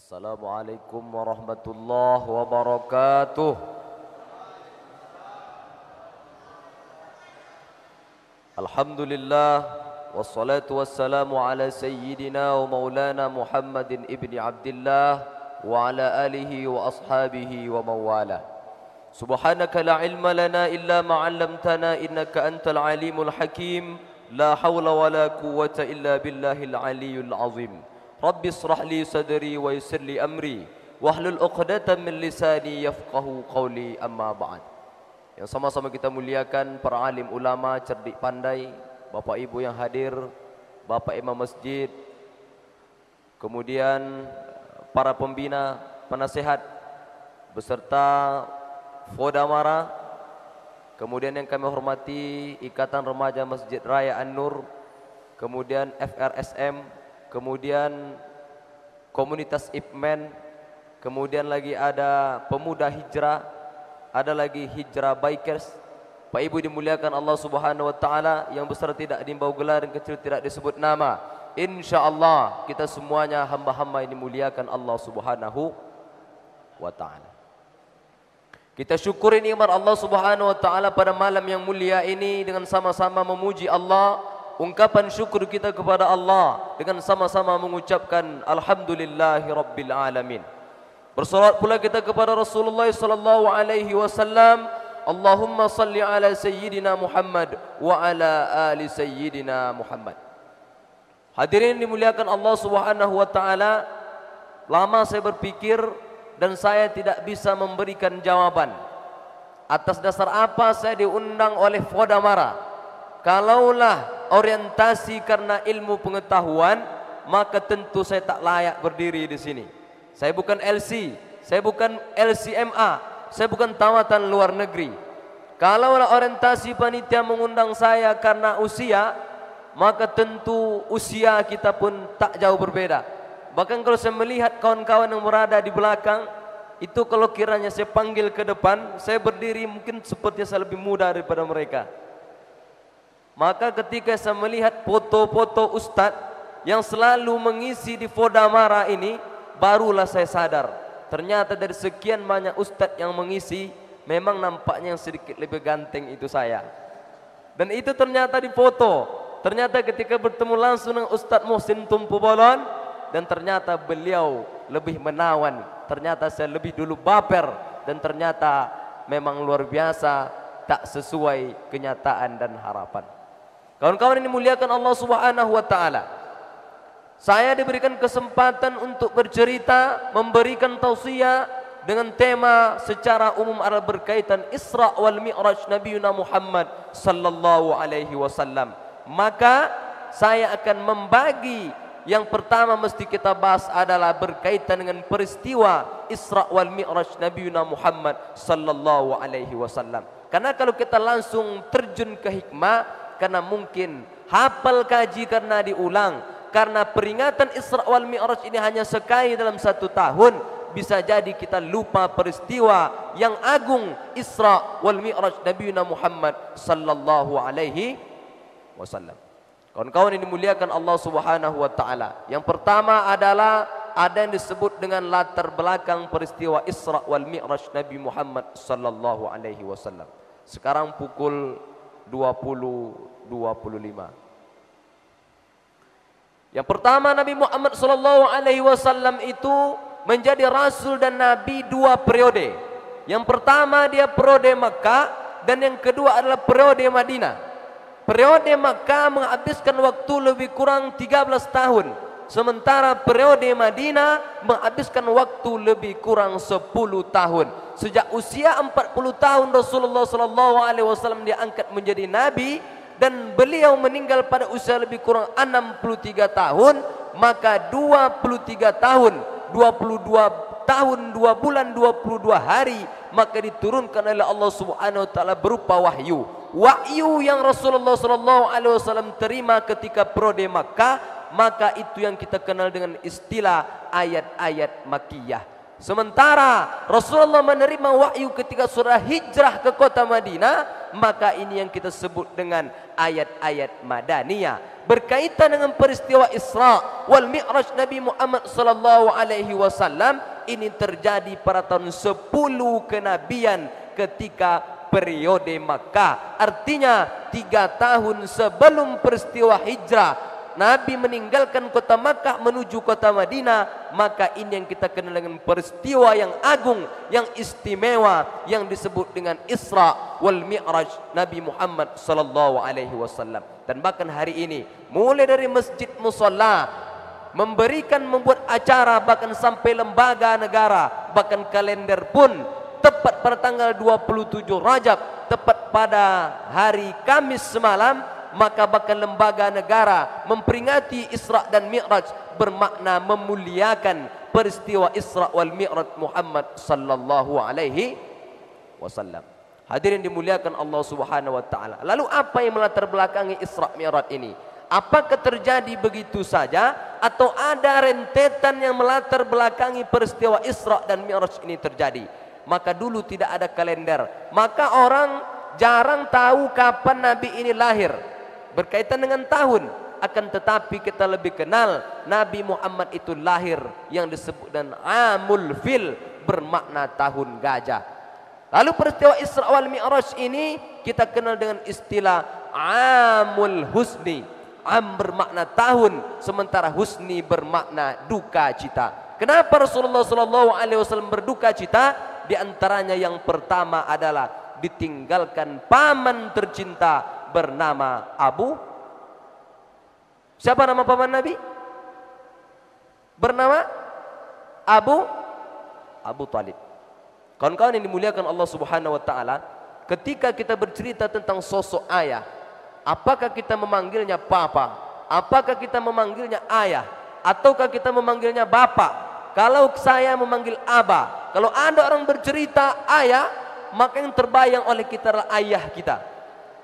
Assalamualaikum warahmatullahi wabarakatuh. Alhamdulillah wassalatu wassalamu ala sayyidina wa maulana Muhammadin ibni Abdillah wa ala alihi wa ashabihi wa mawala. Subhanaka la ilma lana illa ma 'allamtana innaka antal alimul hakim. La hawla wa la quwwata illa billahil aliyyil azim. Rabbi israh li sadri wa yassir li amri wahlul 'uqdatam min lisani yafqahu qawli, amma ba'd. Yang sama-sama kita muliakan para alim ulama cerdik pandai, Bapak Ibu yang hadir, Bapak Imam Masjid, kemudian para pembina, penasehat beserta Fodamara, kemudian yang kami hormati Ikatan Remaja Masjid Raya An-Nur, kemudian FRSM, kemudian komunitas Ipmen, kemudian lagi ada pemuda hijrah, ada lagi hijrah bikers. Pak Ibu dimuliakan Allah Subhanahu wa taala, yang besar tidak diimbau gelar, yang kecil tidak disebut nama. Insyaallah kita semuanya hamba-hamba yang dimuliakan Allah Subhanahu wa taala. Kita syukuri nikmat Allah Subhanahu wa taala pada malam yang mulia ini dengan sama-sama memuji Allah. Ungkapan syukur kita kepada Allah dengan sama-sama mengucapkan alhamdulillahi rabbil alamin. Bersolat pula kita kepada Rasulullah sallallahu alaihi wasallam. Allahumma salli ala sayyidina Muhammad wa ala ali sayyidina Muhammad. Hadirin dimuliakan Allah Subhanahu wa taala, lama saya berpikir dan saya tidak bisa memberikan jawaban. Atas dasar apa saya diundang oleh Fodamara? Kalaulah orientasi karena ilmu pengetahuan, maka tentu saya tak layak berdiri di sini. Saya bukan LC, saya bukan LCMA, saya bukan tawatan luar negeri. Kalaulah orientasi panitia mengundang saya karena usia, maka tentu usia kita pun tak jauh berbeda. Bahkan kalau saya melihat kawan-kawan yang berada di belakang, itu kalau kiranya saya panggil ke depan, saya berdiri mungkin sepertinya saya lebih muda daripada mereka. Maka ketika saya melihat foto-foto ustadz yang selalu mengisi di Fodamara ini, barulah saya sadar, ternyata dari sekian banyak ustadz yang mengisi, memang nampaknya yang sedikit lebih ganteng itu saya. Dan itu ternyata di foto. Ternyata ketika bertemu langsung dengan Ustadz Muhsin Tumpu Bolon, dan ternyata beliau lebih menawan. Ternyata saya lebih dulu baper, dan ternyata memang luar biasa, tak sesuai kenyataan dan harapan. Kawan-kawan ini muliakan Allah Subhanahu wa taala. Saya diberikan kesempatan untuk bercerita, memberikan tausiah dengan tema secara umum adalah berkaitan Isra wal Mi'raj Nabi Muhammad sallallahu alaihi wasallam. Maka saya akan membagi, yang pertama mesti kita bahas adalah berkaitan dengan peristiwa Isra wal Mi'raj Nabi Muhammad sallallahu alaihi wasallam. Karena kalau kita langsung terjun ke hikmah, karena mungkin hafal kaji karena diulang, karena peringatan Isra wal Mi'raj ini hanya sekali dalam satu tahun, bisa jadi kita lupa peristiwa yang agung Isra wal Mi'raj Nabi Muhammad sallallahu alaihi wasallam. Kawan-kawan ini dimuliakan Allah Subhanahu wa taala. Yang pertama adalah ada yang disebut dengan latar belakang peristiwa Isra wal Mi'raj Nabi Muhammad sallallahu alaihi wasallam. Sekarang pukul 20.25. Yang pertama, Nabi Muhammad sallallahu alaihi wasallam itu menjadi rasul dan nabi dua periode. Yang pertama dia periode Makkah, dan yang kedua adalah periode Madinah. Periode Makkah menghabiskan waktu lebih kurang 13 tahun, sementara periode Madinah menghabiskan waktu lebih kurang 10 tahun. Sejak usia 40 tahun Rasulullah sallallahu alaihi wasallam diangkat menjadi nabi, dan beliau meninggal pada usia lebih kurang 63 tahun, maka 23 tahun, 22 tahun, 2 bulan, 22 hari, maka diturunkan oleh Allah Subhanahu wa taala berupa wahyu. Wahyu yang Rasulullah sallallahu alaihi wasallam terima ketika periode Makkah, maka itu yang kita kenal dengan istilah ayat-ayat Makkiyah. Sementara Rasulullah menerima wahyu ketika surah hijrah ke kota Madinah, maka ini yang kita sebut dengan ayat-ayat madaniyah. Berkaitan dengan peristiwa Isra wal Mi'raj Nabi Muhammad sallallahu alaihi wasallam, ini terjadi pada tahun 10 kenabian ketika periode Makkah. Artinya 3 tahun sebelum peristiwa hijrah Nabi meninggalkan kota Makkah menuju kota Madinah, maka ini yang kita kenal dengan peristiwa yang agung, yang istimewa, yang disebut dengan Isra wal Mi'raj Nabi Muhammad sallallahu alaihi wasallam. Dan bahkan hari ini mulai dari masjid musalla, membuat acara, bahkan sampai lembaga negara, bahkan kalender pun tepat pada tanggal 27 Rajab, tepat pada hari Kamis semalam, maka bahkan lembaga negara memperingati Isra dan Mi'raj, bermakna memuliakan peristiwa Isra wal Mi'raj Muhammad sallallahu alaihi wasallam. Hadirin dimuliakan Allah Subhanahu wa taala. Lalu apa yang melatar belakangi Isra Mi'raj ini? Apakah terjadi begitu saja atau ada rentetan yang melatar belakangi peristiwa Isra dan Mi'raj ini terjadi? Maka dulu tidak ada kalender, maka orang jarang tahu kapan Nabi ini lahir berkaitan dengan tahun. Akan tetapi kita lebih kenal Nabi Muhammad itu lahir yang disebut dengan Amul Fil, bermakna tahun gajah. Lalu peristiwa Isra wal Mi'raj ini kita kenal dengan istilah Amul Husni. Am bermakna tahun, sementara husni bermakna duka cita. Kenapa Rasulullah sallallahu alaihi wasallam berduka cita? Di antaranya yang pertama adalah ditinggalkan paman tercinta bernama siapa nama paman Nabi? Bernama Abu Talib. Kawan-kawan yang dimuliakan Allah Subhanahu wa taala, ketika kita bercerita tentang sosok ayah, apakah kita memanggilnya papa? Apakah kita memanggilnya ayah? Ataukah kita memanggilnya bapak? Kalau saya memanggil aba, kalau ada orang bercerita ayah, maka yang terbayang oleh kita adalah ayah kita,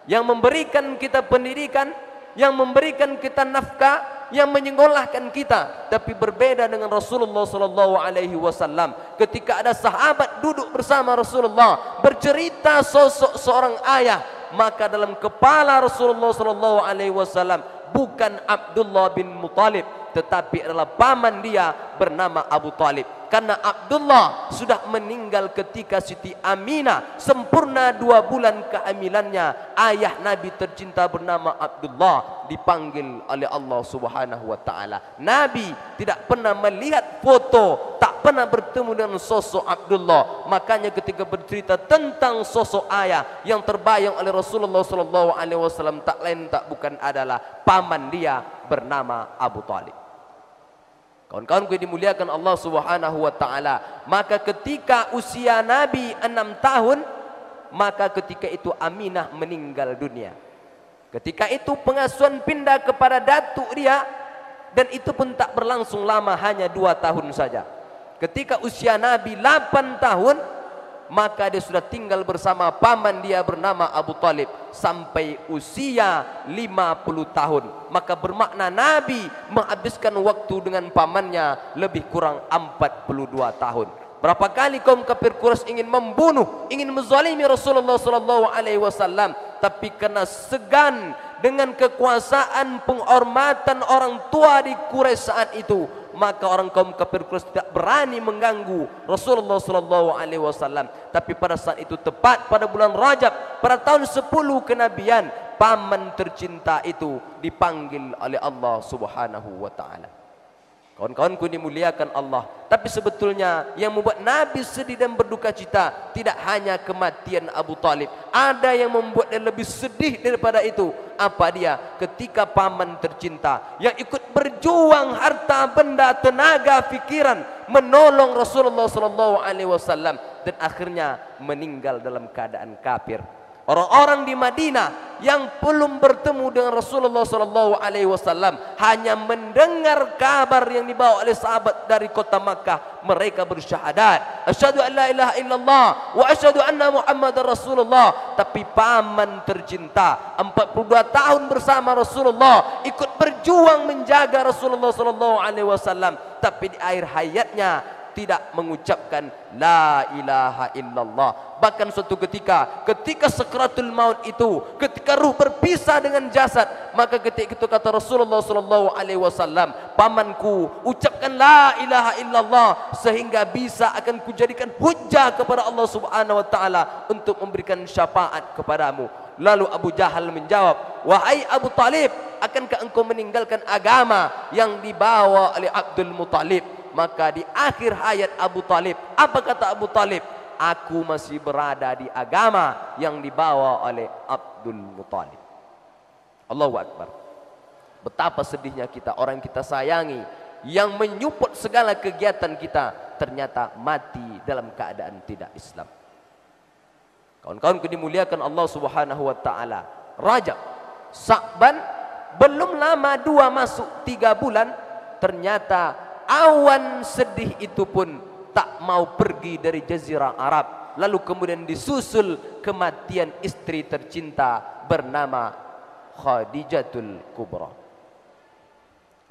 yang memberikan kita pendidikan, yang memberikan kita nafkah, yang menyekolahkan kita. Tapi berbeda dengan Rasulullah sallallahu alaihi wasallam. Ketika ada sahabat duduk bersama Rasulullah bercerita sosok seorang ayah, maka dalam kepala Rasulullah sallallahu alaihi wasallam bukan Abdullah bin Muttalib, tetapi adalah paman dia bernama Abu Talib. Karena Abdullah sudah meninggal ketika Siti Aminah sempurna 2 bulan kehamilannya. Ayah Nabi tercinta bernama Abdullah dipanggil oleh Allah Subhanahu wa taala. Nabi tidak pernah melihat foto, tak pernah bertemu dengan sosok Abdullah. Makanya ketika bercerita tentang sosok ayah, yang terbayang oleh Rasulullah sallallahu alaihi wasallam tak lain tak bukan adalah paman dia bernama Abu Talib. Kawan-kawan yang dimuliakan Allah Subhanahu wa taala, maka ketika usia Nabi 6 tahun, maka ketika itu Aminah meninggal dunia. Ketika itu pengasuhan pindah kepada datuk dia, dan itu pun tak berlangsung lama, hanya 2 tahun saja. Ketika usia Nabi 8 tahun, maka dia sudah tinggal bersama paman dia bernama Abu Talib sampai usia 50 tahun. Maka bermakna Nabi menghabiskan waktu dengan pamannya lebih kurang 42 tahun. Berapa kali kaum kafir Quraisy ingin membunuh, ingin menzalimi Rasulullah sallallahu alaihi wasallam, tapi karena segan dengan kekuasaan penghormatan orang tua di Quraisy saat itu, maka orang kaum kafir Quraisy tidak berani mengganggu Rasulullah sallallahu alaihi wasallam. Tapi pada saat itu tepat pada bulan Rajab, pada tahun 10 kenabian, paman tercinta itu dipanggil oleh Allah Subhanahu wa taala. Kawan-kawanku dimuliakan Allah. Tapi sebetulnya yang membuat Nabi sedih dan berduka cita tidak hanya kematian Abu Talib. Ada yang membuat dia lebih sedih daripada itu. Apa dia? Ketika paman tercinta yang ikut berjuang harta benda, tenaga, pikiran menolong Rasulullah sallallahu alaihi wasallam, dan akhirnya meninggal dalam keadaan kafir. Orang-orang di Madinah yang belum bertemu dengan Rasulullah sallallahu alaihi wasallam hanya mendengar kabar yang dibawa oleh sahabat dari kota Makkah. Mereka bersyahadat, asyhadu an la ilaha illallah wa asyhadu anna Muhammadar Rasulullah. Tapi paman tercinta 42 tahun bersama Rasulullah, ikut berjuang menjaga Rasulullah sallallahu alaihi wasallam, tapi di akhir hayatnya tidak mengucapkan la ilaha illallah. Bahkan suatu ketika sakaratul maut itu, ketika ruh berpisah dengan jasad, maka ketika itu kata Rasulullah sallallahu alaihi wasallam, pamanku ucapkan la ilaha illallah sehingga bisa akan kujadikan hujjah kepada Allah Subhanahu wa taala untuk memberikan syafaat kepadamu. Lalu Abu Jahal menjawab, wahai Abu Talib, akankah engkau meninggalkan agama yang dibawa oleh Abdul Muttalib? Maka di akhir hayat Abu Talib, apa kata Abu Talib? Aku masih berada di agama yang dibawa oleh Abdul Muttalib. Allahu Akbar. Betapa sedihnya kita, orang kita sayangi, yang menyupport segala kegiatan kita, ternyata mati dalam keadaan tidak Islam. Kawan-kawan dimuliakan Allah Subhanahu wa taala. Rajab, Sa'ban, belum lama 2 masuk 3 bulan, ternyata awan sedih itu pun tak mau pergi dari jazirah Arab. Lalu kemudian disusul kematian istri tercinta bernama Khadijatul Kubra.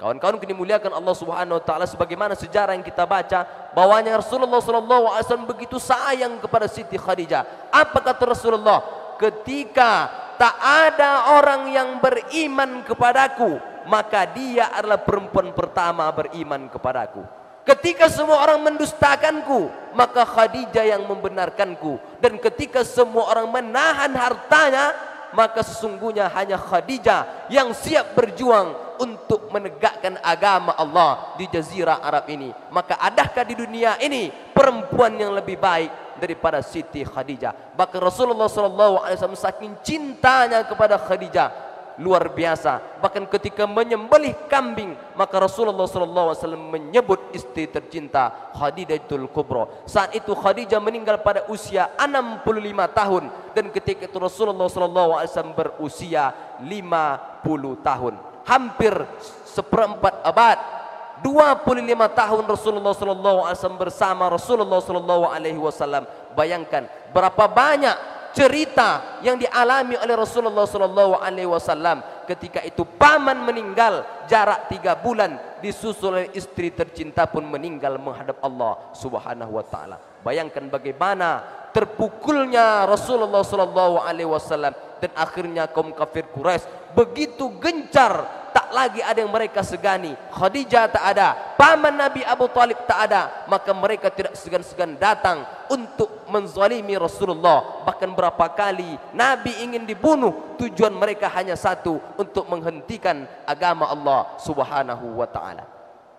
Kawan-kawan dimuliakan Allah Subhanahu wa taala, sebagaimana sejarah yang kita baca bahwanya Rasulullah sallallahu alaihi wasallam begitu sayang kepada Siti Khadijah. Apa kata Rasulullah? Ketika tak ada orang yang beriman kepadaku, maka dia adalah perempuan pertama beriman kepadaku. Ketika semua orang mendustakanku, maka Khadijah yang membenarkanku. Dan ketika semua orang menahan hartanya, maka sesungguhnya hanya Khadijah yang siap berjuang untuk menegakkan agama Allah di jazirah Arab ini. Maka adakah di dunia ini perempuan yang lebih baik daripada Siti Khadijah? Bahkan Rasulullah SAW saking cintanya kepada Khadijah, luar biasa. Bahkan ketika menyembelih kambing, maka Rasulullah SAW menyebut istri tercinta Khadijatul Kubra. Saat itu Khadijah meninggal pada usia 65 tahun, dan ketika itu Rasulullah SAW berusia 50 tahun. Hampir seperempat abad, 25 tahun Rasulullah SAW bersama Rasulullah SAW. Bayangkan berapa banyak cerita yang dialami oleh Rasulullah SAW. Ketika itu paman meninggal, jarak 3 bulan, disusul oleh istri tercinta pun meninggal menghadap Allah Subhanahu wa taala. Bayangkan bagaimana terpukulnya Rasulullah SAW, dan akhirnya kaum kafir Quraisy begitu gencar, tak lagi ada yang mereka segani. Khadijah tak ada, paman Nabi Abu Talib tak ada, maka mereka tidak segan-segan datang untuk menzalimi Rasulullah. Bahkan berapa kali Nabi ingin dibunuh, tujuan mereka hanya satu, untuk menghentikan agama Allah Subhanahu wa taala.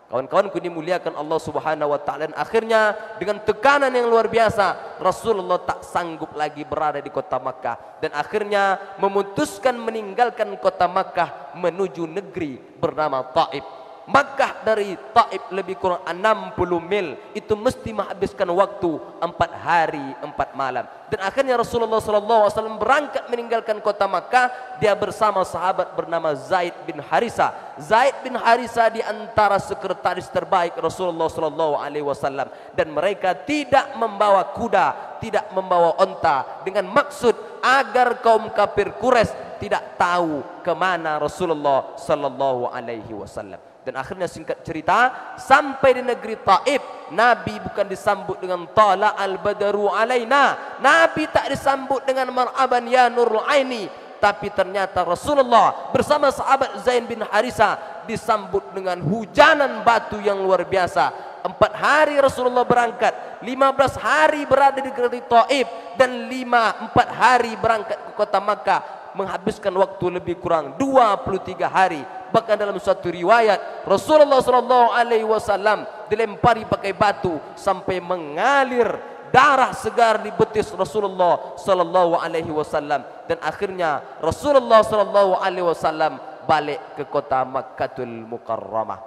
Kawan-kawanku dimuliakan Allah Subhanahu wa taala, dan akhirnya dengan tekanan yang luar biasa, Rasulullah tak sanggup lagi berada di kota Makkah, dan akhirnya memutuskan meninggalkan kota Makkah menuju negeri bernama Taif. Makkah dari Taif lebih kurang 60 mil, itu mesti menghabiskan waktu 4 hari 4 malam. Dan akhirnya Rasulullah SAW berangkat meninggalkan kota Makkah, dia bersama sahabat bernama Zaid bin Harisa. Zaid bin Harisa di antara sekretaris terbaik Rasulullah SAW, dan mereka tidak membawa kuda, tidak membawa onta, dengan maksud agar kaum kafir Quraisy tidak tahu kemana Rasulullah SAW. Dan akhirnya singkat cerita, sampai di negeri Taif, Nabi bukan disambut dengan tala al-badaru alaina, Nabi tak disambut dengan marhaban ya nurul aini, tapi ternyata Rasulullah bersama sahabat Zaid bin Harisa disambut dengan hujanan batu yang luar biasa. 4 hari Rasulullah berangkat, 15 hari berada di negeri Taif, dan 4 hari berangkat ke kota Makkah, menghabiskan waktu lebih kurang 23 hari. Bahkan dalam suatu riwayat, Rasulullah SAW dilempari pakai batu sampai mengalir darah segar di betis Rasulullah SAW. Dan akhirnya Rasulullah SAW balik ke kota Makkahul Mukarramah.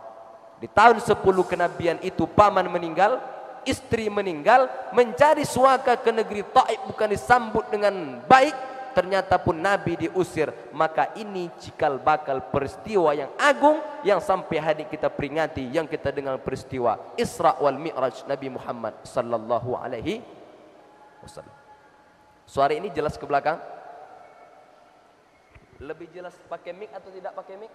Di tahun 10 kenabian itu, paman meninggal, istri meninggal, mencari suaka ke negeri Taif bukan disambut dengan baik, ternyata pun Nabi diusir. Maka ini cikal bakal peristiwa yang agung yang sampai hari kita peringati, yang kita dengar peristiwa Isra wal Mi'raj Nabi Muhammad sallallahu alaihi wasallam. Suara ini jelas ke belakang? Lebih jelas pakai mic atau tidak pakai mic?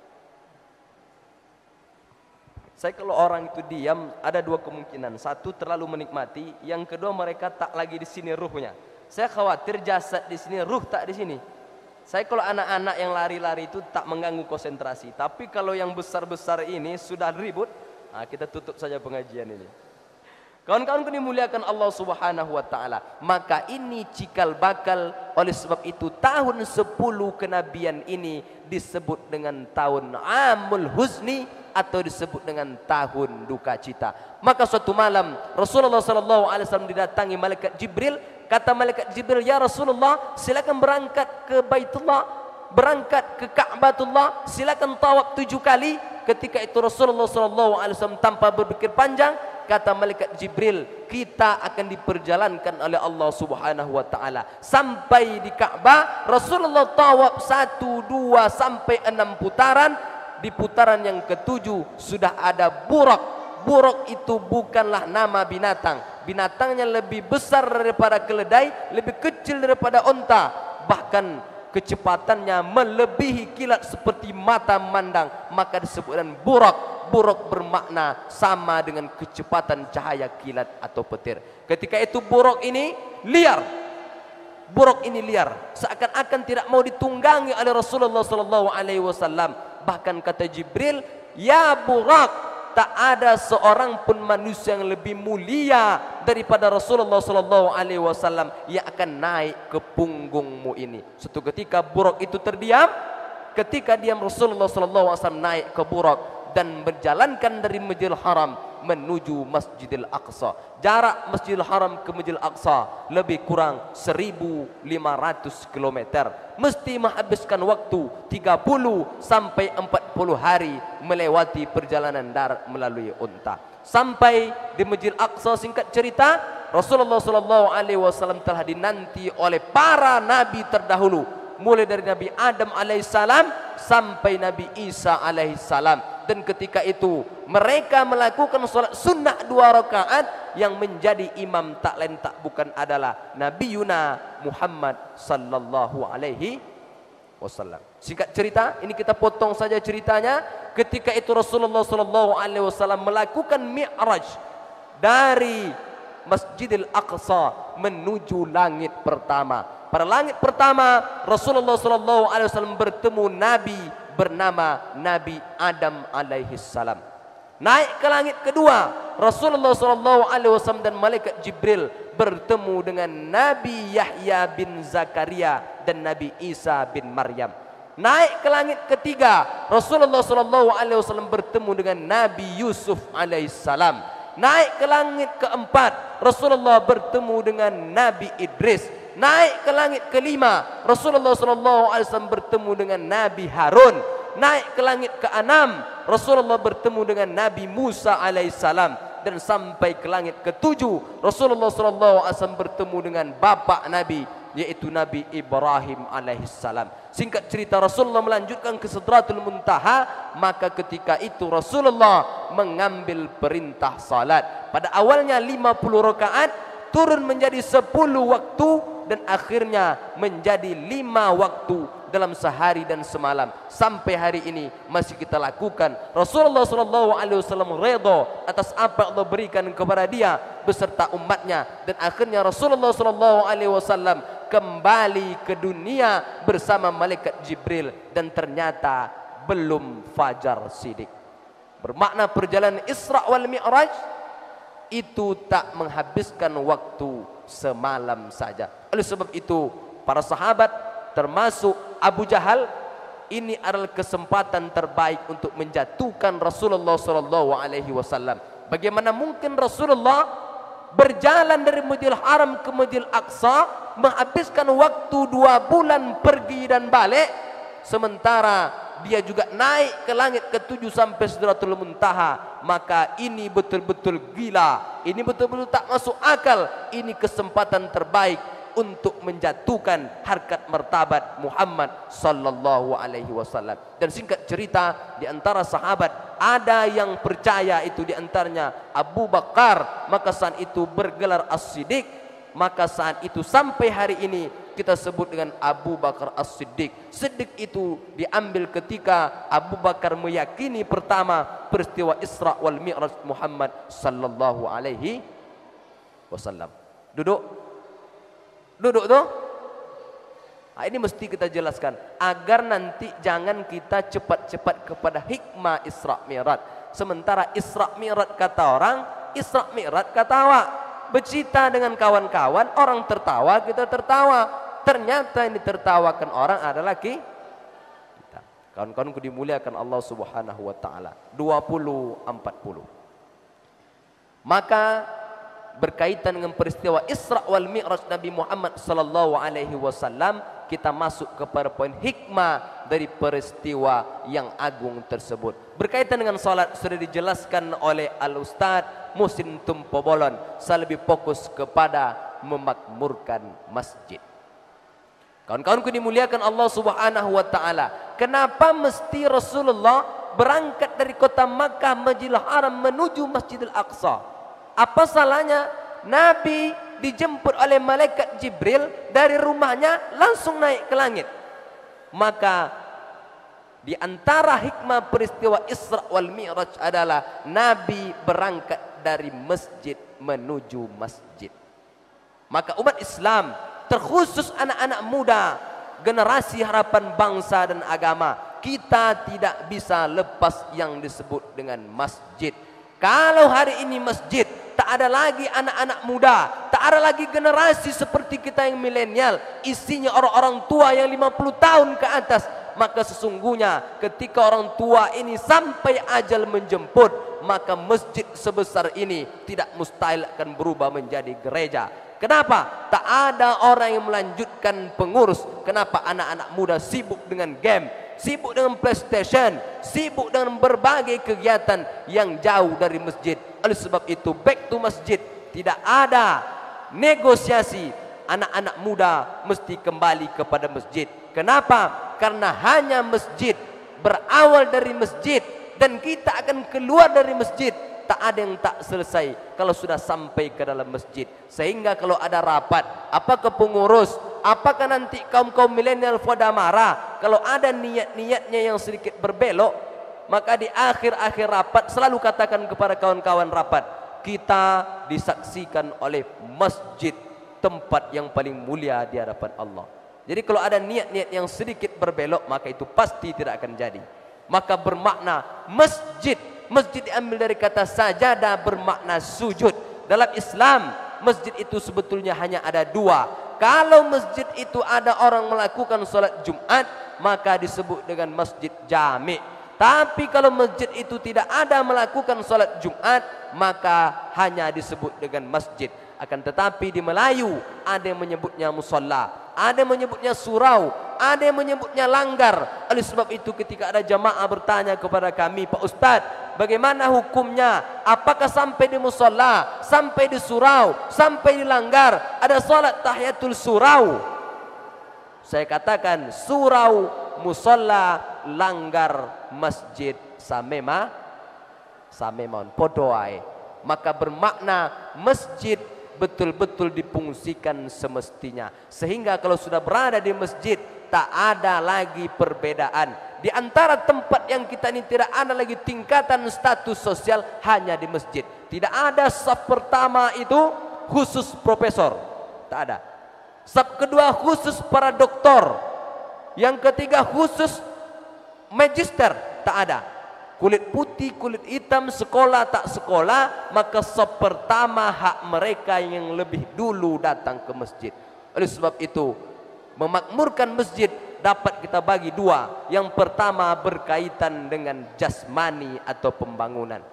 Saya kalau orang itu diam, ada dua kemungkinan. Satu, terlalu menikmati. Yang kedua, mereka tak lagi di sini ruhnya. Saya khawatir jasad di sini, ruh tak di sini. Saya kalau anak-anak yang lari-lari itu tak mengganggu konsentrasi. Tapi kalau yang besar-besar ini sudah ribut, nah kita tutup saja pengajian ini. Kawan-kawan dimuliakan Allah Subhanahu wa taala. Maka ini cikal bakal, oleh sebab itu tahun 10 kenabian ini disebut dengan tahun Amul Huzni atau disebut dengan tahun duka cita. Maka suatu malam Rasulullah sallallahu alaihi wasallam didatangi malaikat Jibril. Kata malaikat Jibril, "Ya Rasulullah, silakan berangkat ke Baitullah, berangkat ke Ka'batullah, silakan tawaf 7 kali." Ketika itu Rasulullah sallallahu alaihi wasallam tanpa berpikir panjang, kata malaikat Jibril, "Kita akan diperjalankan oleh Allah Subhanahu wa taala sampai di Ka'bah." Rasulullah tawaf 1, 2 sampai 6 putaran. Di putaran yang ke-7 sudah ada Burak. Burak itu bukanlah nama binatang. Binatangnya lebih besar daripada keledai, lebih kecil daripada onta. Bahkan kecepatannya melebihi kilat seperti mata memandang. Maka disebutkan Burak. Burak bermakna sama dengan kecepatan cahaya kilat atau petir. Ketika itu Burak ini liar. Burak ini liar, seakan-akan tidak mau ditunggangi oleh Rasulullah sallallahu alaihi wasallam. Bahkan kata Jibril, "Ya Burak, tak ada seorang pun manusia yang lebih mulia daripada Rasulullah sallallahu alaihi wasallam yang akan naik ke punggungmu ini." Suatu ketika Burak itu terdiam. Ketika diam, Rasulullah sallallahu alaihi wasallam naik ke Burak dan berjalankan dari Masjidil Haram menuju Masjidil Aqsa. Jarak Masjidil Haram ke Masjidil Aqsa lebih kurang 1500 km. Mesti menghabiskan waktu 30 sampai 40 hari melewati perjalanan darat melalui unta. Sampai di Masjidil Aqsa, singkat cerita, Rasulullah sallallahu alaihi wasallam telah dinanti oleh para nabi terdahulu, mulai dari Nabi Adam alaihissalam sampai Nabi Isa alaihissalam. Dan ketika itu mereka melakukan salat sunnah 2 rakaat. Yang menjadi imam tak lain tak bukan adalah Nabi Yuna Muhammad sallallahu alaihi wasallam. Singkat cerita, ini kita potong saja ceritanya. Ketika itu Rasulullah sallallahu alaihi wasallam melakukan mi'raj dari Masjidil Aqsa menuju langit pertama. Pada langit pertama Rasulullah sallallahu alaihi wasallam bertemu nabi bernama Nabi Adam alaihi salam. Naik ke langit kedua, Rasulullah sallallahu alaihi wasallam dan malaikat Jibril bertemu dengan Nabi Yahya bin Zakaria dan Nabi Isa bin Maryam. Naik ke langit ketiga, Rasulullah sallallahu alaihi wasallam bertemu dengan Nabi Yusuf alaihi salam. Naik ke langit keempat, Rasulullah bertemu dengan Nabi Idris. Naik ke langit kelima, Rasulullah sallallahu alaihi wasallam bertemu dengan Nabi Harun. Naik ke langit keenam, Rasulullah bertemu dengan Nabi Musa alaihissalam. Dan sampai ke langit ketujuh, Rasulullah sallallahu alaihi wasallam bertemu dengan bapa Nabi, yaitu Nabi Ibrahim alaihissalam. Singkat cerita, Rasulullah melanjutkan ke Sidratul Muntaha. Maka ketika itu Rasulullah mengambil perintah salat. Pada awalnya 50 rakaat, turun menjadi 10 waktu, dan akhirnya menjadi 5 waktu dalam sehari dan semalam. Sampai hari ini masih kita lakukan. Rasulullah sallallahu alaihi wasallam redha atas apa Allah berikan kepada dia beserta umatnya, dan akhirnya Rasulullah sallallahu alaihi wasallam kembali ke dunia bersama malaikat Jibril, dan ternyata belum fajar sidik. Bermakna perjalanan Isra wal Mi'raj itu tak menghabiskan waktu semalam saja. Oleh sebab itu para sahabat termasuk Abu Jahal, ini adalah kesempatan terbaik untuk menjatuhkan Rasulullah sallallahu alaihi wasallam. Bagaimana mungkin Rasulullah berjalan dari Masjidil Haram ke Masjidil Aqsa, menghabiskan waktu 2 bulan pergi dan balik, sementara dia juga naik ke langit ke-7 sampai Sidratul Muntaha. Maka ini betul-betul gila, ini betul-betul tak masuk akal. Ini kesempatan terbaik untuk menjatuhkan harkat martabat Muhammad sallallahu alaihi wasallam. Dan singkat cerita, di antara sahabat ada yang percaya, itu di antaranya Abu Bakar. Maka saat itu bergelar As-Siddiq. Maka saat itu sampai hari ini kita sebut dengan Abu Bakar As-Siddiq. Siddiq itu diambil ketika Abu Bakar meyakini pertama peristiwa Isra wal Mi'raj Muhammad sallallahu alaihi wasallam. Duduk. Duduk tuh. Nah, ini mesti kita jelaskan agar nanti jangan kita cepat-cepat kepada hikmah Isra Mi'raj. Sementara Isra Mi'raj kata orang, Isra Mi'raj kata awak. Bercerita dengan kawan-kawan, orang tertawa, kita tertawa. Ternyata yang ditertawakan orang adalah kita. Kawan-kawanku dimuliakan Allah Subhanahu wa taala. 20:40. Maka berkaitan dengan peristiwa Isra wal Mi'raj Nabi Muhammad sallallahu alaihi wasallam, kita masuk kepada poin hikmah dari peristiwa yang agung tersebut. Berkaitan dengan salat sudah dijelaskan oleh Al-Ustaz Muhsin Tumpobolon. Saya lebih fokus kepada memakmurkan masjid. Kawan-kawanku dimuliakan Allah Subhanahu wa taala. Kenapa mesti Rasulullah berangkat dari kota Makkah Masjidil Haram menuju Masjidil Aqsa? Apa salahnya Nabi dijemput oleh malaikat Jibril dari rumahnya langsung naik ke langit? Maka di antara hikmah peristiwa Isra wal Mi'raj adalah Nabi berangkat dari masjid menuju masjid. Maka umat Islam, terkhusus anak-anak muda, generasi harapan bangsa dan agama, kita tidak bisa lepas yang disebut dengan masjid. Kalau hari ini masjid tak ada lagi anak-anak muda, tak ada lagi generasi seperti kita yang milenial, isinya orang-orang tua yang 50 tahun ke atas, maka sesungguhnya ketika orang tua ini sampai ajal menjemput, maka masjid sebesar ini tidak mustahil akan berubah menjadi gereja. Kenapa? Tak ada orang yang melanjutkan pengurus. Kenapa? Anak-anak muda sibuk dengan game, sibuk dengan PlayStation, sibuk dengan berbagai kegiatan yang jauh dari masjid. Oleh sebab itu, back to masjid. Tidak ada negosiasi. Anak-anak muda mesti kembali kepada masjid. Kenapa? Karena hanya masjid, berawal dari masjid, dan kita akan keluar dari masjid. Tak ada yang tak selesai kalau sudah sampai ke dalam masjid. Sehingga kalau ada rapat, apakah pengurus, apakah nanti kaum-kaum milenial pada marah, kalau ada niat-niatnya yang sedikit berbelok, maka di akhir-akhir rapat selalu katakan kepada kawan-kawan rapat, kita disaksikan oleh masjid, tempat yang paling mulia di hadapan Allah. Jadi kalau ada niat-niat yang sedikit berbelok, maka itu pasti tidak akan jadi. Maka bermakna masjid. Masjid diambil dari kata sajadah, bermakna sujud. Dalam Islam, masjid itu sebetulnya hanya ada dua. Kalau masjid itu ada orang melakukan salat Jumat, maka disebut dengan masjid jami'. Tapi kalau masjid itu tidak ada melakukan salat Jumat, maka hanya disebut dengan masjid. Akan tetapi di Melayu ada yang menyebutnya musalla, ada yang menyebutnya surau, ada yang menyebutnya langgar. Oleh sebab itu ketika ada jamaah bertanya kepada kami, Pak Ustadz, bagaimana hukumnya? Apakah sampai di musalla, sampai di surau, sampai di langgar ada salat tahiyatul surau? Saya katakan surau, musalla, langgar, masjid samema podo ae. Maka bermakna masjid betul-betul difungsikan semestinya, sehingga kalau sudah berada di masjid tak ada lagi perbedaan. Di antara tempat yang kita ini tidak ada lagi tingkatan status sosial, hanya di masjid. Tidak ada saf pertama itu khusus profesor, tak ada. Saf kedua khusus para doktor, yang ketiga khusus magister, tak ada. Kulit putih, kulit hitam, sekolah tak sekolah, maka saf pertama hak mereka yang lebih dulu datang ke masjid. Oleh sebab itu, memakmurkan masjid dapat kita bagi dua. Yang pertama berkaitan dengan jasmani atau pembangunan.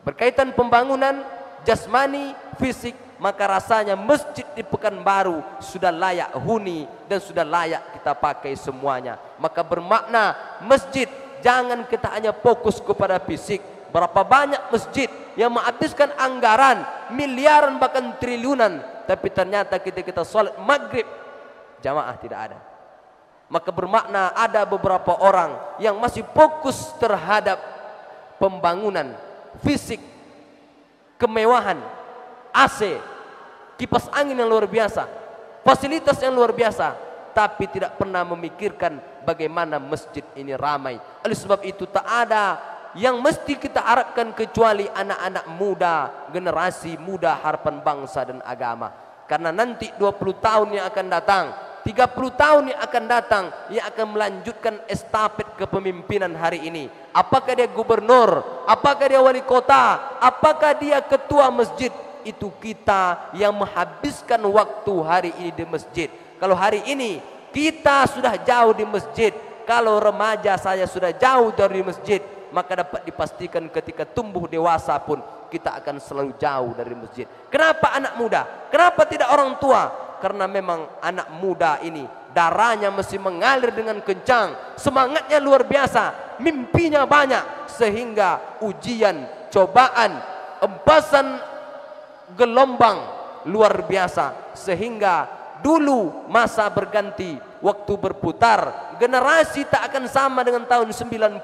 Berkaitan pembangunan jasmani, fisik, maka rasanya masjid di Pekanbaru sudah layak huni dan sudah layak kita pakai semuanya. Maka bermakna masjid, jangan kita hanya fokus kepada fisik. Berapa banyak masjid yang menghabiskan anggaran miliaran bahkan triliunan, tapi ternyata kita salat maghrib jamaah tidak ada. Maka bermakna ada beberapa orang yang masih fokus terhadap pembangunan fisik, kemewahan, AC, kipas angin yang luar biasa. fasilitas yang luar biasa, tapi tidak pernah memikirkan bagaimana masjid ini ramai. Oleh sebab itu tak ada yang mesti kita harapkan kecuali anak-anak muda, generasi muda harapan bangsa dan agama. Karena nanti 20 tahun yang akan datang, 30 tahun yang akan datang, yang akan melanjutkan estafet kepemimpinan hari ini. Apakah dia gubernur, apakah dia wali kota, apakah dia ketua masjid, itu kita yang menghabiskan waktu hari ini di masjid. Kalau hari ini kita sudah jauh di masjid, kalau remaja saya sudah jauh dari masjid, maka dapat dipastikan ketika tumbuh dewasa pun kita akan selalu jauh dari masjid. Kenapa anak muda? Kenapa tidak orang tua? Karena memang anak muda ini darahnya mesti mengalir dengan kencang, semangatnya luar biasa, mimpinya banyak, sehingga ujian, cobaan, empasan gelombang luar biasa, sehingga dulu masa berganti, waktu berputar, generasi tak akan sama dengan tahun 90,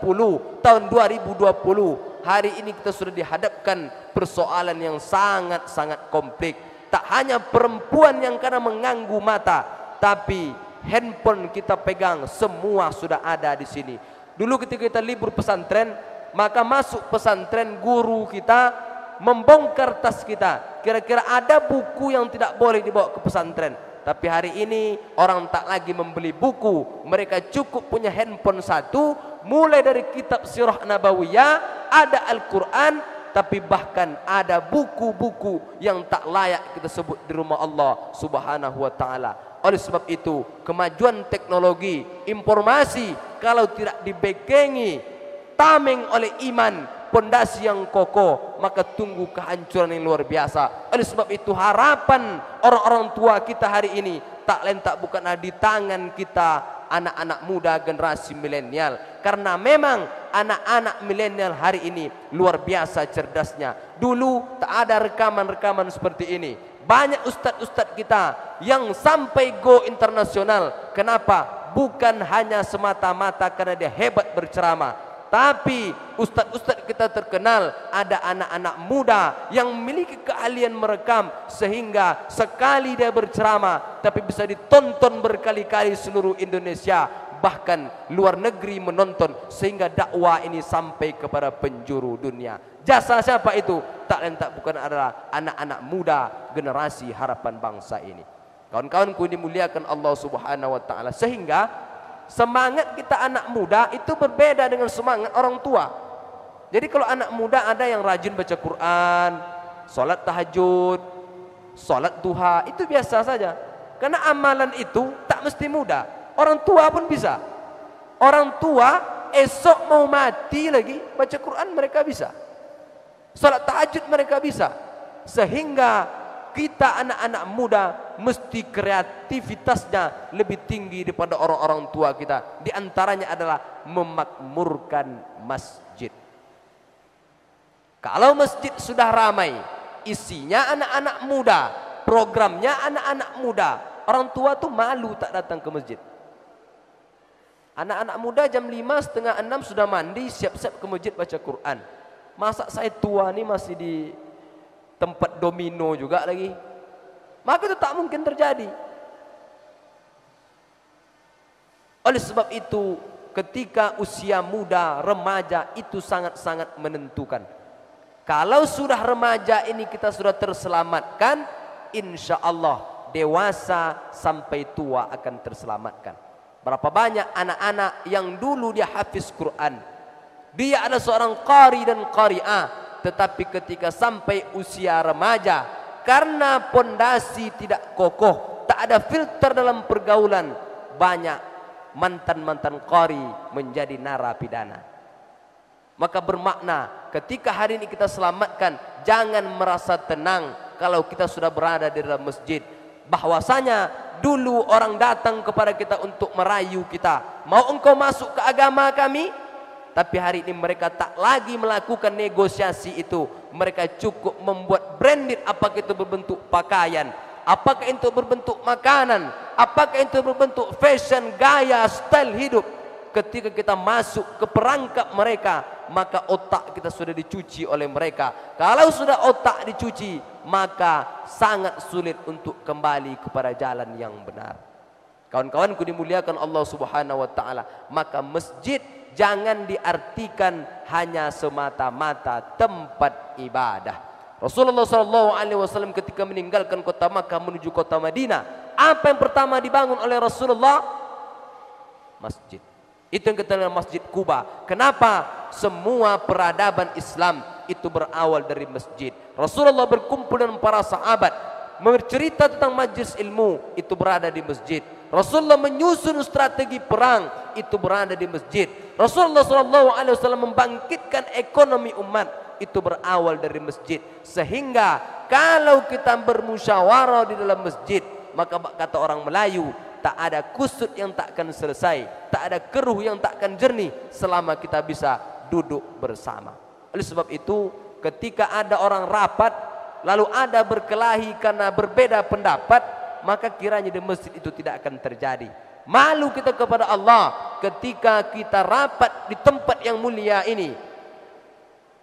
tahun 2020. Hari ini kita sudah dihadapkan persoalan yang sangat-sangat kompleks. Tak hanya perempuan yang karena mengganggu mata, tapi handphone kita pegang, semua sudah ada di sini. Dulu ketika kita libur pesantren, maka masuk pesantren, guru kita membongkar tas kita. Kira-kira ada buku yang tidak boleh dibawa ke pesantren. Tapi hari ini orang tak lagi membeli buku, mereka cukup punya handphone satu, mulai dari kitab sirah nabawiyah, ada Al-Quran, tapi bahkan ada buku-buku yang tak layak kita sebut di rumah Allah Subhanahu wa ta'ala. Oleh sebab itu, kemajuan teknologi, informasi, kalau tidak dibekengi, tameng oleh iman, pondasi yang kokoh, maka tunggu kehancuran yang luar biasa. Oleh sebab itu harapan orang-orang tua kita hari ini tak lain tak bukanlah di tangan kita, anak-anak muda generasi milenial. Karena memang anak-anak milenial hari ini luar biasa cerdasnya. Dulu tak ada rekaman-rekaman seperti ini. Banyak ustadz-ustadz kita yang sampai go internasional. Kenapa? Bukan hanya semata-mata karena dia hebat berceramah, tapi ustadz-ustadz kita terkenal, ada anak-anak muda yang memiliki keahlian merekam, sehingga sekali dia berceramah tapi bisa ditonton berkali-kali seluruh Indonesia, bahkan luar negeri menonton, sehingga dakwah ini sampai kepada penjuru dunia. Jasa siapa itu? Tak lain tak bukan adalah anak-anak muda generasi harapan bangsa ini. Kawan-kawanku dimuliakan Allah Subhanahu wa ta'ala, sehingga semangat kita anak muda itu berbeda dengan semangat orang tua. Jadi kalau anak muda ada yang rajin baca Quran, sholat tahajud, sholat duha, itu biasa saja. Karena amalan itu tak mesti muda, orang tua pun bisa. Orang tua esok mau mati lagi baca Quran mereka bisa, sholat tahajud mereka bisa. Sehingga kita anak-anak muda mesti kreativitasnya lebih tinggi daripada orang-orang tua kita. Di antaranya adalah memakmurkan masjid. Kalau masjid sudah ramai, isinya anak-anak muda, programnya anak-anak muda, orang tua tuh malu tak datang ke masjid. Anak-anak muda jam 5, setengah 6 sudah mandi, siap-siap ke masjid baca Quran. Masa saya tua nih masih di tempat domino juga lagi? Maka itu tak mungkin terjadi. Oleh sebab itu, ketika usia muda, remaja itu sangat-sangat menentukan. Kalau sudah remaja ini kita sudah terselamatkan, insya Allah dewasa sampai tua akan terselamatkan. Berapa banyak anak-anak yang dulu dia hafiz Quran, dia adalah seorang qari dan qari'ah, tetapi ketika sampai usia remaja, karena pondasi tidak kokoh, tak ada filter dalam pergaulan, banyak mantan-mantan qari menjadi narapidana. Maka bermakna ketika hari ini kita selamatkan, jangan merasa tenang kalau kita sudah berada di dalam masjid. Bahwasanya dulu orang datang kepada kita untuk merayu kita, mau engkau masuk ke agama kami? Tapi hari ini mereka tak lagi melakukan negosiasi itu. Mereka cukup membuat branded, apakah itu berbentuk pakaian, apakah itu berbentuk makanan, apakah itu berbentuk fashion, gaya, style hidup. Ketika kita masuk ke perangkap mereka, maka otak kita sudah dicuci oleh mereka. Kalau sudah otak dicuci, maka sangat sulit untuk kembali kepada jalan yang benar. Kawan-kawanku dimuliakan Allah Subhanahu wa taala, maka masjid jangan diartikan hanya semata-mata tempat ibadah. Rasulullah SAW ketika meninggalkan kota Makkah menuju kota Madinah, apa yang pertama dibangun oleh Rasulullah? Masjid. Itu yang kita namanya Masjid Quba. Kenapa? Semua peradaban Islam itu berawal dari masjid. Rasulullah berkumpul dengan para sahabat, bercerita tentang majlis ilmu, itu berada di masjid. Rasulullah menyusun strategi perang, itu berada di masjid. Rasulullah SAW membangkitkan ekonomi umat, itu berawal dari masjid. Sehingga kalau kita bermusyawarah di dalam masjid, maka kata orang Melayu, tak ada kusut yang takkan selesai, tak ada keruh yang takkan jernih selama kita bisa duduk bersama. Oleh sebab itu, ketika ada orang rapat lalu ada berkelahi karena berbeda pendapat, maka kiranya di masjid itu tidak akan terjadi. Malu kita kepada Allah ketika kita rapat di tempat yang mulia ini,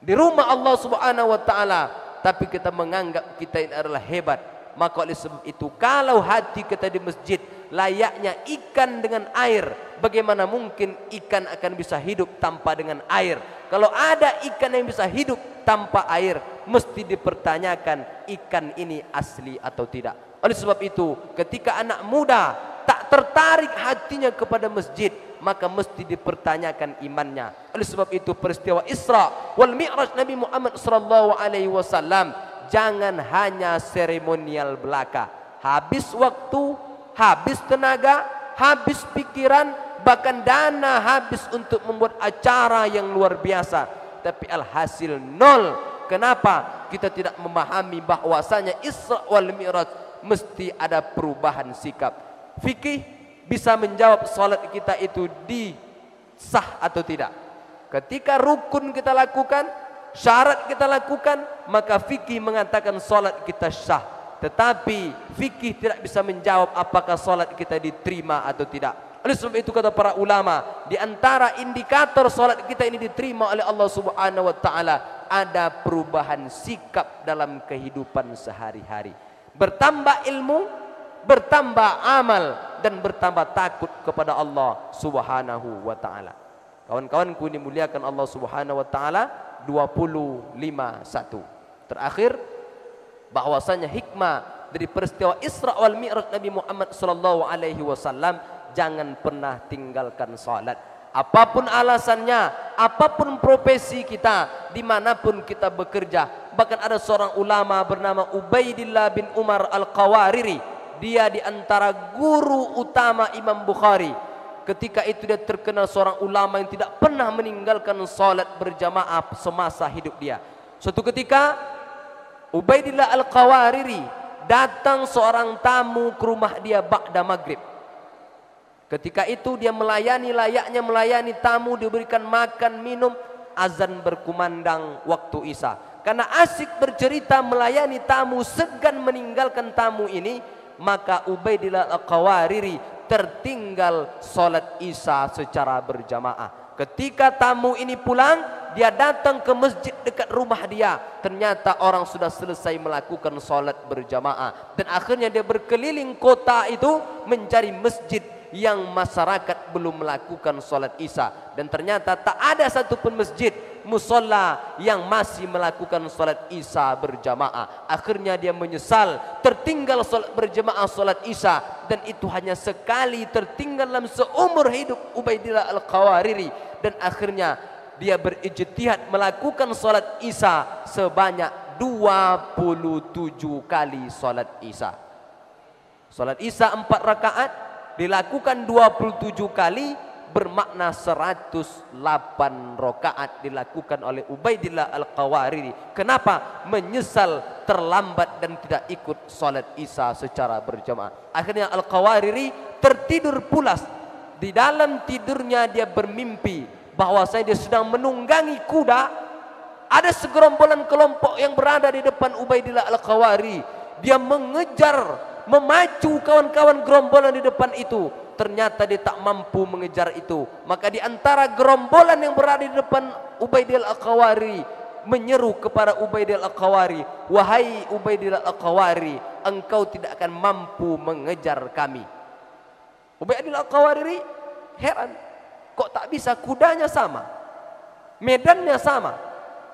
di rumah Allah Subhanahu wa taala, tapi kita menganggap kita ini adalah hebat. Maka oleh sebab itu, kalau hati kita di masjid layaknya ikan dengan air, bagaimana mungkin ikan akan bisa hidup tanpa dengan air? Kalau ada ikan yang bisa hidup tanpa air, mesti dipertanyakan ikan ini asli atau tidak. Oleh sebab itu, ketika anak muda tak tertarik hatinya kepada masjid, maka mesti dipertanyakan imannya. Oleh sebab itu, peristiwa Isra wal Mi'raj Nabi Muhammad sallallahu alaihi wasallam jangan hanya seremonial belaka. Habis waktu, habis tenaga, habis pikiran, bahkan dana habis untuk membuat acara yang luar biasa, tapi alhasil nol. Kenapa? Kita tidak memahami bahwasanya Isra wal Mi'raj mesti ada perubahan sikap. Fikih bisa menjawab salat kita itu sah atau tidak. Ketika rukun kita lakukan, syarat kita lakukan, maka fikih mengatakan salat kita sah. Tetapi fikih tidak bisa menjawab apakah salat kita diterima atau tidak. Oleh sebab itu kata para ulama, di antara indikator salat kita ini diterima oleh Allah Subhanahu wa taala, ada perubahan sikap dalam kehidupan sehari-hari. Bertambah ilmu, bertambah amal, dan bertambah takut kepada Allah Subhanahu wa taala. Kawan-kawanku dimuliakan Allah Subhanahu wa taala, 25:1. Terakhir, bahwasanya hikmah dari peristiwa Isra wal Mi'raj Nabi Muhammad sallallahu alaihi wasallam, jangan pernah tinggalkan salat. Apapun alasannya, apapun profesi kita, dimanapun kita bekerja. Bahkan ada seorang ulama bernama Ubaidillah bin Umar Al-Qawariri. Dia di antara guru utama Imam Bukhari. Ketika itu dia terkenal seorang ulama yang tidak pernah meninggalkan salat berjamaah semasa hidup dia. Suatu ketika Ubaidillah Al-Qawariri datang seorang tamu ke rumah dia ba'da maghrib. Ketika itu dia melayani layaknya melayani tamu, diberikan makan minum, azan berkumandang waktu Isya. Karena asik bercerita melayani tamu, segan meninggalkan tamu ini, maka Ubaidillah Al-Qawariri tertinggal salat Isya secara berjamaah. Ketika tamu ini pulang, dia datang ke masjid dekat rumah dia. Ternyata orang sudah selesai melakukan salat berjamaah. Dan akhirnya dia berkeliling kota itu mencari masjid yang masyarakat belum melakukan salat Isya. Dan ternyata tak ada satupun masjid, musola yang masih melakukan salat Isya berjamaah. Akhirnya dia menyesal tertinggal salat berjamaah salat Isya, dan itu hanya sekali tertinggal dalam seumur hidup Ubaidillah Al-Qawariri. Dan akhirnya dia berijtihad melakukan salat Isya sebanyak 27 kali salat Isya. Salat Isya 4 rakaat dilakukan 27 kali, bermakna 108 rakaat dilakukan oleh Ubaidillah Al-Qawariri. Kenapa? Menyesal terlambat dan tidak ikut salat Isya secara berjamaah. Akhirnya Al-Qawariri tertidur pulas. Di dalam tidurnya dia bermimpi bahwasanya dia sedang menunggangi kuda. Ada segerombolan kelompok yang berada di depan Ubaidillah Al-Qawariri. Dia mengejar, memacu kawan-kawan gerombolan di depan itu. ternyata dia tak mampu mengejar itu. Maka di antara gerombolan yang berada di depan Ubaidillah Al-Qawari menyeru kepada Ubaidillah Al-Qawari, wahai Ubaidillah Al-Qawari, engkau tidak akan mampu mengejar kami. Ubaidillah Al-Qawari heran, kok tak bisa, kudanya sama, medannya sama,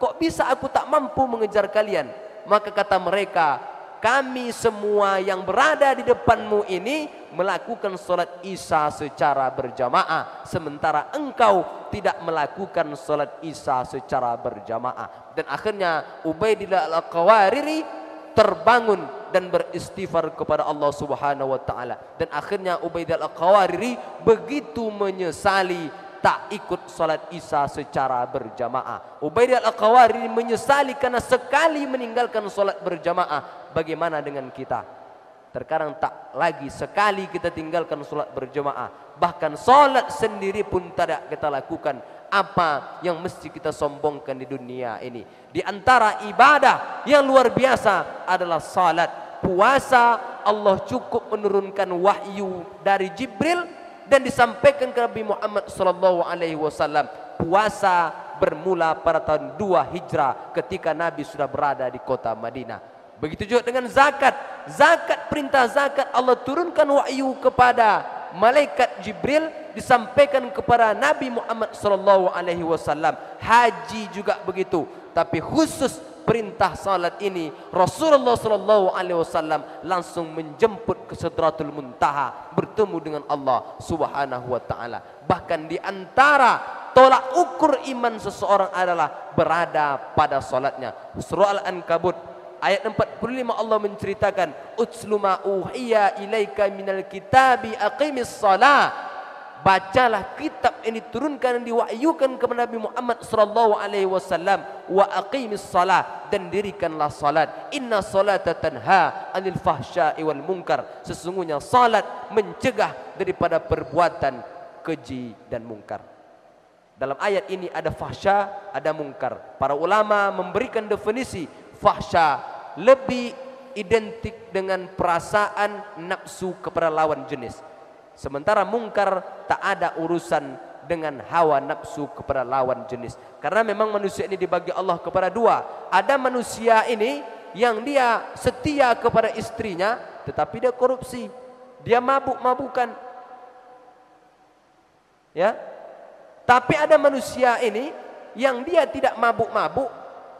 kok bisa aku tak mampu mengejar kalian? Maka kata mereka, kami semua yang berada di depanmu ini melakukan sholat isya secara berjamaah, sementara engkau tidak melakukan sholat isya secara berjamaah. Dan akhirnya Ubaidillah Al-Qawari terbangun dan beristighfar kepada Allah Subhanahu wa taala. Dan akhirnya Ubaidillah Al-Qawari begitu menyesali tak ikut sholat isya secara berjamaah. Ubaidillah Al-Qawari menyesali karena sekali meninggalkan sholat berjamaah. Bagaimana dengan kita? Terkadang tak lagi sekali kita tinggalkan sholat berjamaah, bahkan sholat sendiri pun tidak kita lakukan. Apa yang mesti kita sombongkan di dunia ini? Di antara ibadah yang luar biasa adalah salat. Puasa, Allah cukup menurunkan wahyu dari Jibril dan disampaikan ke Nabi Muhammad SAW. Puasa bermula pada tahun 2 Hijrah ketika Nabi sudah berada di kota Madinah. Begitu juga dengan zakat. Zakat, perintah zakat Allah turunkan wahyu kepada malaikat Jibril, disampaikan kepada Nabi Muhammad SAW. Haji juga begitu. Tapi khusus perintah salat ini Rasulullah SAW langsung menjemput ke Sidratul Muntaha, bertemu dengan Allah Subhanahu wa taala. Bahkan di antara tolak ukur iman seseorang adalah berada pada salatnya. Surah Al-Ankabut ayat 45 Allah menceritakan, utslu ma uhiya ilaika minal kitabi aqimis shalah. Bacalah kitab yang diturunkan dan diwahyukan kepada Nabi Muhammad SAW, wa aqimis shalah, dan dirikanlah salat. Inna salata tanha anil fahsya'i wal munkar. Sesungguhnya salat mencegah daripada perbuatan keji dan mungkar. Dalam ayat ini ada fahsya, ada mungkar. Para ulama memberikan definisi fahsya lebih identik dengan perasaan nafsu kepada lawan jenis. Sementara mungkar tak ada urusan dengan hawa nafsu kepada lawan jenis. Karena memang manusia ini dibagi Allah kepada dua. Ada manusia ini yang dia setia kepada istrinya, tetapi dia korupsi, dia mabuk-mabukan, ya. Tapi ada manusia ini yang dia tidak mabuk-mabuk,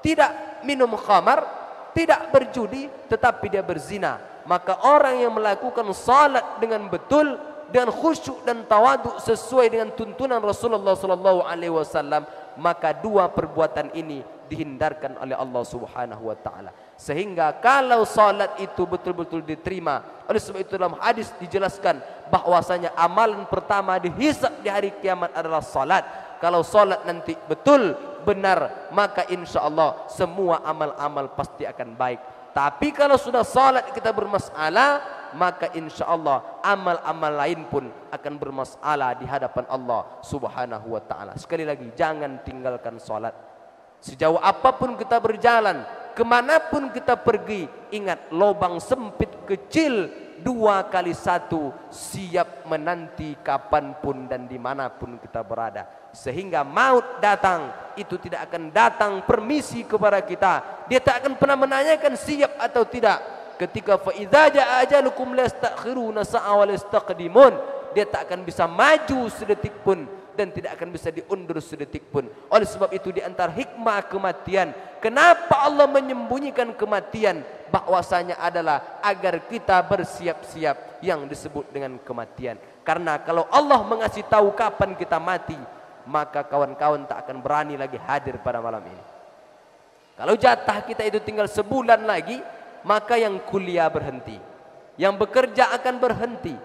tidak minum khamar, tidak berjudi, tetapi dia berzina. Maka orang yang melakukan salat dengan betul, dengan khusyuk dan tawaduk sesuai dengan tuntunan Rasulullah SAW, maka dua perbuatan ini dihindarkan oleh Allah Subhanahu wa taala. Sehingga kalau salat itu betul-betul diterima, oleh sebab itu dalam hadis dijelaskan bahwasanya amalan pertama dihisab di hari kiamat adalah salat. Kalau salat nanti betul benar, maka insya Allah semua amal-amal pasti akan baik. Tapi kalau sudah salat kita bermasalah, maka insya Allah amal-amal lain pun akan bermasalah di hadapan Allah Subhanahu wa taala. Sekali lagi, jangan tinggalkan salat. Sejauh apapun kita berjalan, kemanapun kita pergi, ingat lubang sempit kecil 2x1 siap menanti kapanpun dan dimanapun kita berada. Sehingga maut datang, itu tidak akan datang permisi kepada kita. Dia tak akan pernah menanyakan siap atau tidak. Ketika fa idza jaa ajalukum la yastakhiruna sa'a wa la yastaqdimun, dia tak akan bisa maju sedetik pun dan tidak akan bisa diundur sedetik pun. Oleh sebab itu di antara hikmah kematian, kenapa Allah menyembunyikan kematian, bahwasanya adalah agar kita bersiap-siap yang disebut dengan kematian. Karena kalau Allah mengasih tahu kapan kita mati, maka kawan-kawan tak akan berani lagi hadir pada malam ini. Kalau jatah kita itu tinggal sebulan lagi, maka yang kuliah berhenti, yang bekerja akan berhenti,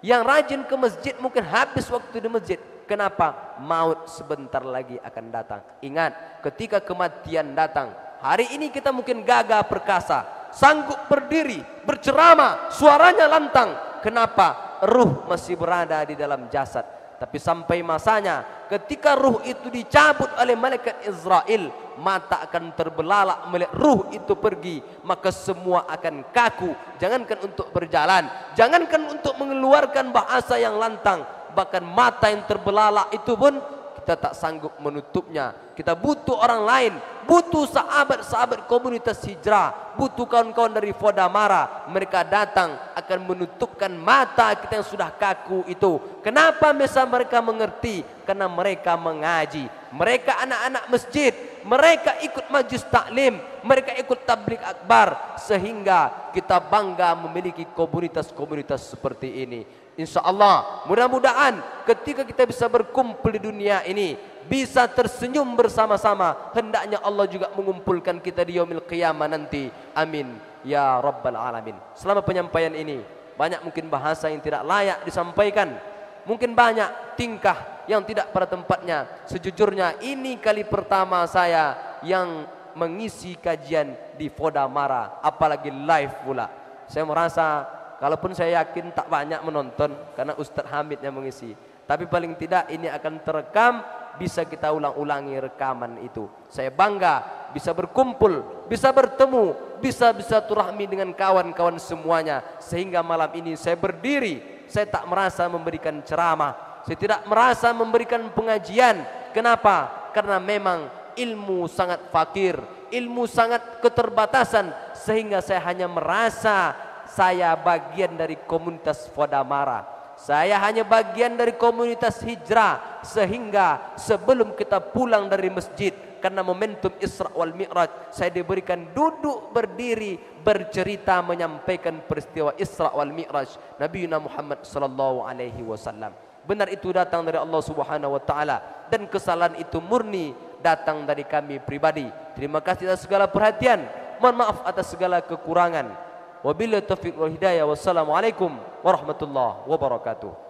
yang rajin ke masjid mungkin habis waktu di masjid. Kenapa? Maut sebentar lagi akan datang. Ingat, ketika kematian datang, hari ini kita mungkin gagah perkasa, sanggup berdiri, berceramah, suaranya lantang. Kenapa? Ruh masih berada di dalam jasad. Tapi sampai masanya ketika ruh itu dicabut oleh malaikat Israel, mata akan terbelalak melihat ruh itu pergi, maka semua akan kaku. Jangankan untuk berjalan, jangankan untuk mengeluarkan bahasa yang lantang, bahkan mata yang terbelalak itu pun kita tak sanggup menutupnya. Kita butuh orang lain, butuh sahabat-sahabat komunitas hijrah, butuh kawan-kawan dari Fodamara. Mereka datang akan menutupkan mata kita yang sudah kaku itu. Kenapa bisa mereka mengerti? Karena mereka mengaji, mereka anak-anak masjid, mereka ikut majlis taklim, mereka ikut tabligh akbar, sehingga kita bangga memiliki komunitas-komunitas seperti ini. InsyaAllah, mudah-mudahan ketika kita bisa berkumpul di dunia ini, bisa tersenyum bersama-sama, hendaknya Allah juga mengumpulkan kita di yaumil qiyamah nanti. Amin ya rabbal alamin. Selama penyampaian ini, banyak mungkin bahasa yang tidak layak disampaikan, mungkin banyak tingkah yang tidak pada tempatnya. Sejujurnya ini kali pertama saya yang mengisi kajian di Fodamara, apalagi live pula. Saya merasa kalaupun saya yakin tak banyak menonton karena Ustaz Hamid yang mengisi, tapi paling tidak ini akan terekam, bisa kita ulang-ulangi rekaman itu. Saya bangga bisa berkumpul, bisa bertemu, bisa turahmi dengan kawan-kawan semuanya. Sehingga malam ini saya berdiri, saya tak merasa memberikan ceramah, saya tidak merasa memberikan pengajian. Kenapa? Karena memang ilmu sangat fakir, ilmu sangat keterbatasan, sehingga saya hanya merasa saya bagian dari komunitas Fodamara, saya hanya bagian dari komunitas hijrah. Sehingga sebelum kita pulang dari masjid, karena momentum Isra wal Mi'raj, saya diberikan duduk berdiri bercerita menyampaikan peristiwa Isra wal Mi'raj Nabi Muhammad sallallahu alaihi wasallam. Benar itu datang dari Allah Subhanahu wa taala, dan kesalahan itu murni datang dari kami pribadi. Terima kasih atas segala perhatian, mohon maaf atas segala kekurangan. Wabillahi taufiq wal hidayah. Wassalamualaikum warahmatullahi wabarakatuh.